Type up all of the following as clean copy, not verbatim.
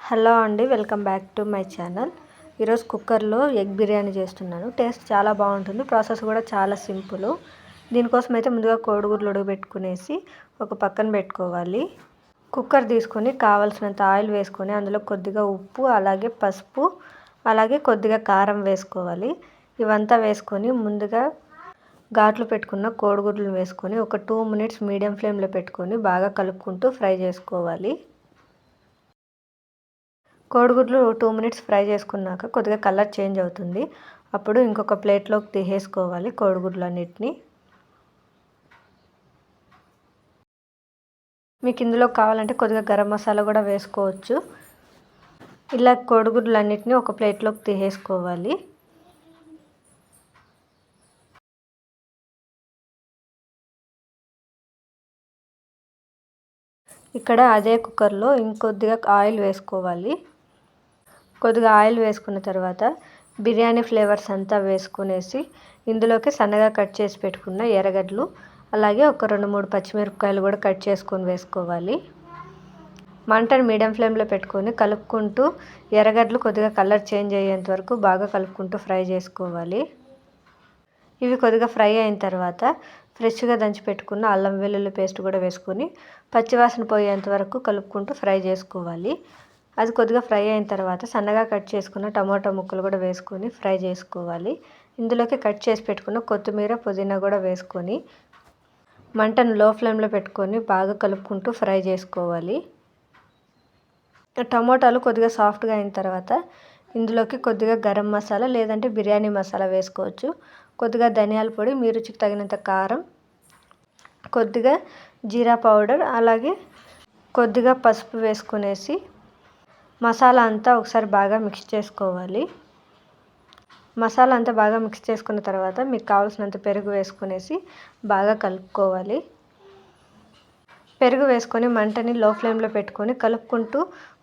Hello అండి, welcome back to my channel. ఈరోజు కుక్కర్లో ఎగ్ బిర్యానీ చేస్తున్నాను. టేస్ట్ చాలా బాగుంటుంది. ప్రాసెస్ కూడా చాలా సింపుల్. దీనికోసం అయితే ముందుగా కోడిగుడ్లు ఉడకబెట్టుకునేసి ఒక పక్కన పెట్టుకోవాలి. కుక్కర్ తీసుకొని కావాల్సినంత ఆయిల్ వేసుకొని అందులో కొద్దిగా ఉప్పు, అలాగే పసుపు, అలాగే కొద్దిగా కారం వేసుకోవాలి. ఇవంతా వేసుకొని ముందుగా ఘాట్లు పెట్టుకున్న కోడిగుడ్లను వేసుకొని ఒక 2 మినిట్స్ మీడియం ఫ్లేమ్లో పెట్టుకొని బాగా కలుపుకుంటూ ఫ్రై చేసుకోవాలి. కోడిగుడ్లు 2 మినిట్స్ ఫ్రై చేసుకున్నాక కొద్దిగా కలర్ చేంజ్ అవుతుంది. అప్పుడు ఇంకొక ప్లేట్లోకి తీసేసుకోవాలి కోడిగుడ్లు అన్నిటిని. మీకు ఇందులో కావాలంటే కొద్దిగా గరం మసాలా కూడా వేసుకోవచ్చు. ఇలా కోడిగుడ్లు అన్నిటిని ఒక ప్లేట్లోకి తీసేసుకోవాలి. ఇక్కడ అదే కుక్కర్లో ఇంకొద్దిగా ఆయిల్ వేసుకోవాలి. కొద్దిగా ఆయిల్ వేసుకున్న తర్వాత బిర్యానీ ఫ్లేవర్స్ అంతా వేసుకునేసి ఇందులోకి సన్నగా కట్ చేసి పెట్టుకున్న ఎర్రగడ్డలు, అలాగే ఒక 2-3 పచ్చిమిరపకాయలు కూడా కట్ చేసుకొని వేసుకోవాలి. మంటను మీడియం ఫ్లేమ్లో పెట్టుకొని కలుపుకుంటూ ఎర్రగడ్డలు కొద్దిగా కలర్ చేంజ్ అయ్యేంత వరకు బాగా కలుపుకుంటూ ఫ్రై చేసుకోవాలి. ఇవి కొద్దిగా ఫ్రై అయిన తర్వాత ఫ్రెష్గా దంచి పెట్టుకున్న అల్లం వెల్లుల్లి పేస్ట్ కూడా వేసుకొని పచ్చివాసన పోయేంత వరకు కలుపుకుంటూ ఫ్రై చేసుకోవాలి. అది కొద్దిగా ఫ్రై అయిన తర్వాత సన్నగా కట్ చేసుకున్న టమాటా ముక్కలు కూడా వేసుకొని ఫ్రై చేసుకోవాలి. ఇందులోకి కట్ చేసి పెట్టుకున్న కొత్తిమీర, పుదీనా కూడా వేసుకొని మంటను లో ఫ్లేమ్లో పెట్టుకొని బాగా కలుపుకుంటూ ఫ్రై చేసుకోవాలి. టమాటాలు కొద్దిగా సాఫ్ట్గా అయిన తర్వాత ఇందులోకి కొద్దిగా గరం మసాలా లేదంటే బిర్యానీ మసాలా వేసుకోవచ్చు. కొద్దిగా ధనియాల పొడి, మీ రుచికి తగినంత కారం, కొద్దిగా జీరా పౌడర్, అలాగే కొద్దిగా పసుపు వేసుకునేసి మసాలా అంతా ఒకసారి బాగా మిక్స్ చేసుకోవాలి. మసాలా అంతా బాగా మిక్స్ చేసుకున్న తర్వాత మీకు కావాల్సినంత పెరుగు వేసుకునేసి బాగా కలుపుకోవాలి. పెరుగు వేసుకొని మంటని లో ఫ్లేమ్లో పెట్టుకొని కలుపుకుంటూ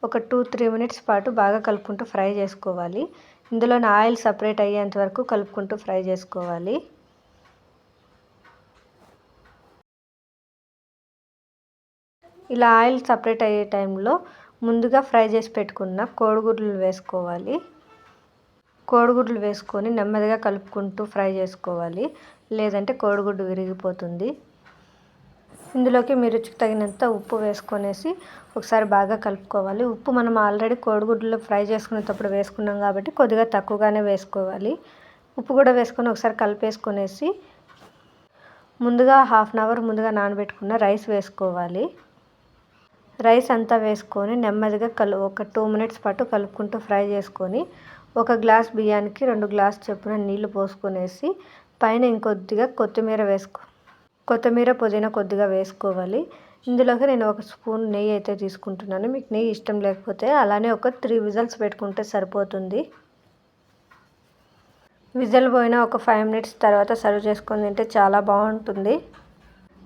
ఒక 2-3 మినిట్స్ పాటు బాగా కలుపుకుంటూ ఫ్రై చేసుకోవాలి. ఇందులోని ఆయిల్ సపరేట్ అయ్యేంత వరకు కలుపుకుంటూ ఫ్రై చేసుకోవాలి. ఇలా ఆయిల్ సపరేట్ అయ్యే టైంలో ముందుగా ఫ్రై చేసి పెట్టుకున్న కోడిగుడ్లు వేసుకోవాలి. కోడిగుడ్లు వేసుకొని నెమ్మదిగా కలుపుకుంటూ ఫ్రై చేసుకోవాలి, లేదంటే కోడిగుడ్డు విరిగిపోతుంది. ఇందులోకి మీ రుచికి తగినంత ఉప్పు వేసుకొనేసి ఒకసారి బాగా కలుపుకోవాలి. ఉప్పు మనం ఆల్రెడీ కోడిగుడ్లు ఫ్రై చేసుకునేటప్పుడు వేసుకున్నాం కాబట్టి కొద్దిగా తక్కువగానే వేసుకోవాలి. ఉప్పు కూడా వేసుకొని ఒకసారి కలిపేసుకొనేసి ముందుగా 1/2 అవర్ ముందుగా నానబెట్టుకున్న రైస్ వేసుకోవాలి. రైస్ అంతా వేసుకొని నెమ్మదిగా ఒక 2 మినిట్స్ పాటు కలుపుకుంటూ ఫ్రై చేసుకొని ఒక గ్లాస్ బియ్యానికి 2 గ్లాస్ చొప్పున నీళ్లు పోసుకొనేసి పైన ఇంకొద్దిగా కొత్తిమీర, పుదీనా కొద్దిగా వేసుకోవాలి. ఇందులోకి నేను 1 స్పూన్ నెయ్యి అయితే తీసుకుంటున్నాను. మీకు నెయ్యి ఇష్టం లేకపోతే అలానే ఒక 3 విజిల్స్ పెట్టుకుంటే సరిపోతుంది. విజిల్ పోయిన ఒక 5 మినిట్స్ తర్వాత సర్వ్ చేసుకొని తింటే చాలా బాగుంటుంది.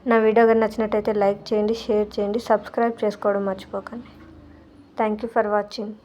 నా వీడియో కానీ నచ్చినట్టయితే లైక్ చేయండి, షేర్ చేయండి, సబ్స్క్రైబ్ చేసుకోవడం మర్చిపోకండి. Thank you for watching.